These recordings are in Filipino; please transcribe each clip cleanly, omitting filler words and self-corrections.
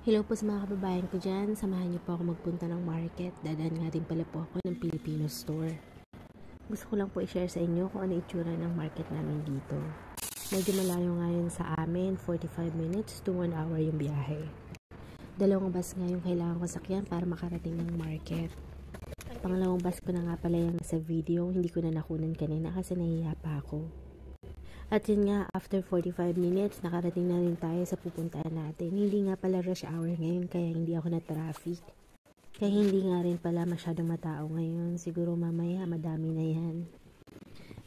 Hello po sa mga kababayan ko dyan. Samahan niyo po ako magpunta ng market. Dadaan nga din pala po ako ng Filipino store. Gusto ko lang po i-share sa inyo kung ano itsura ng market namin dito. Medyo malayo nga yun sa amin. 45 minutes to 1 hour yung biyahe. Dalawang bus nga yung kailangan ko sakyan para makarating ng market. Pangalawang bus ko na nga pala yung sa video. Hindi ko na nakunan kanina kasi nahihiya pa ako. At yun nga, after 45 minutes, nakarating na rin tayo sa pupuntahan natin. Hindi nga pala rush hour ngayon, kaya hindi ako na traffic. Kaya hindi nga rin pala masyadong matao ngayon. Siguro mamaya, madami na yan.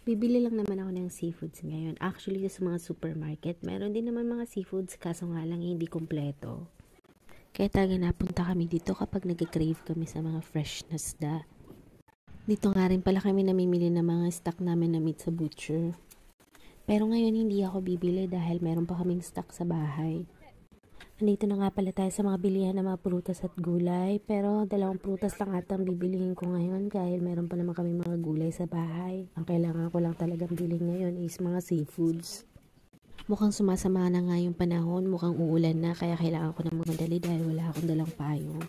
Bibili lang naman ako ng seafoods ngayon. Actually, sa mga supermarket, meron din naman mga seafoods, kaso nga lang hindi kompleto. Kaya talaga napunta kami dito kapag nag-crave kami sa mga fresh na isda. Dito nga rin pala kami namimili ng mga stock namin na meat sa butcher. Pero ngayon hindi ako bibili dahil meron pa kaming stock sa bahay. Andito na nga pala tayo sa mga bilihan ng mga prutas at gulay. Pero dalawang prutas lang atang bibilihin ko ngayon dahil meron pa naman kami mga gulay sa bahay. Ang kailangan ko lang talagang bilhin ngayon is mga seafoods. Mukhang sumasama na nga yung panahon, mukhang uulan na kaya kailangan ko na magmadali dahil wala akong dalang payong.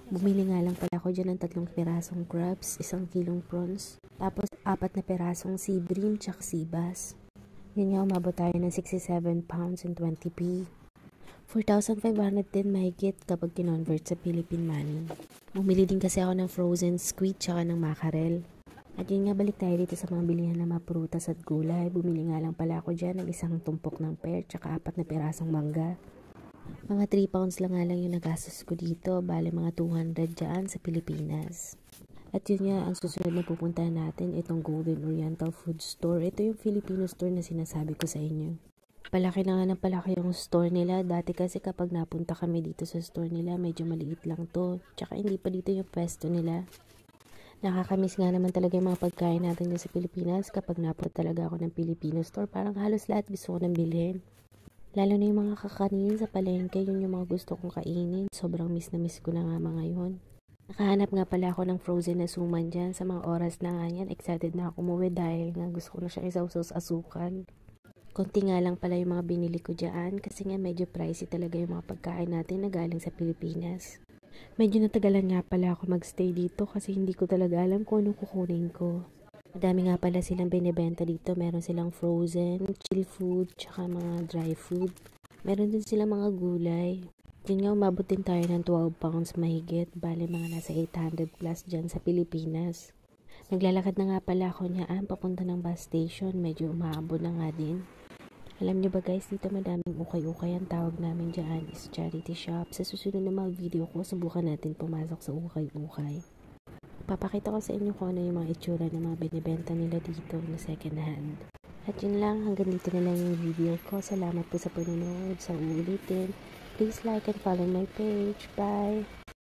Bumili nga lang pala ako dyan ng 3 pirasong crabs, 1 kilong prawns, tapos 4 na pirasong sea bream tsaka sea bass. Yun nga, umabot tayo ng 67 pounds and 20p. 4,500 din mahigit kapag kinonvert sa Philippine money. Bumili din kasi ako ng frozen squid tsaka ng mackerel. At yun nga, balik tayo dito sa mga bilihan ng mga prutas at gulay. Bumili nga lang pala ako dyan ng 1 tumpok ng pear tsaka 4 na pirasong mangga. Mga 3 pounds lang nga lang yung nagastos ko dito, bale mga 200 dyan sa Pilipinas. At yun nga, ang susunod na pupuntahan natin, itong Golden Oriental Food Store. Ito yung Filipino store na sinasabi ko sa inyo. Palaki na nga ng palaki yung store nila. Dati kasi kapag napunta kami dito sa store nila, medyo maliit lang to. Tsaka hindi pa dito yung pwesto nila. Nakakamiss nga naman talaga yung mga pagkain natin dyan sa Pilipinas. Kapag napunta talaga ako ng Filipino store, parang halos lahat gusto ko nang bilhin. Lalo na yung mga kakanin sa palengke, yun yung mga gusto kong kainin. Sobrang miss na miss ko na nga mga yun. Nakahanap nga pala ako ng frozen na suman dyan. Sa mga oras na nga yan, excited na ako umuwi dahil nga gusto ko na siya isawsaw sa asukal. Konti nga lang pala yung mga binili ko dyan kasi nga medyo pricey talaga yung mga pagkain natin na galing sa Pilipinas. Medyo natagalan nga pala ako magstay dito kasi hindi ko talaga alam kung anong kukunin ko. Madami nga pala silang binibenta dito. Meron silang frozen, chill food, tsaka mga dry food. Meron din silang mga gulay. Yun nga, umabot din tayo ng 12 pounds mahigit. Bale, mga nasa 800 plus dyan sa Pilipinas. Naglalakad na nga pala ako niyaan papunta ng bus station. Medyo umabot na nga din. Alam niyo ba guys, dito madaming ukay-ukay. Ang tawag namin dyan is charity shop. Sa susunod na mga video ko, subukan natin pumasok sa ukay-ukay. Papakita ko sa inyo kung ano yung mga itsura ng mga binibenta nila dito na second hand. At yun lang, hanggang dito na lang yung video ko. Salamat po sa panonood. Sa uulitin, please like and follow my page. Bye!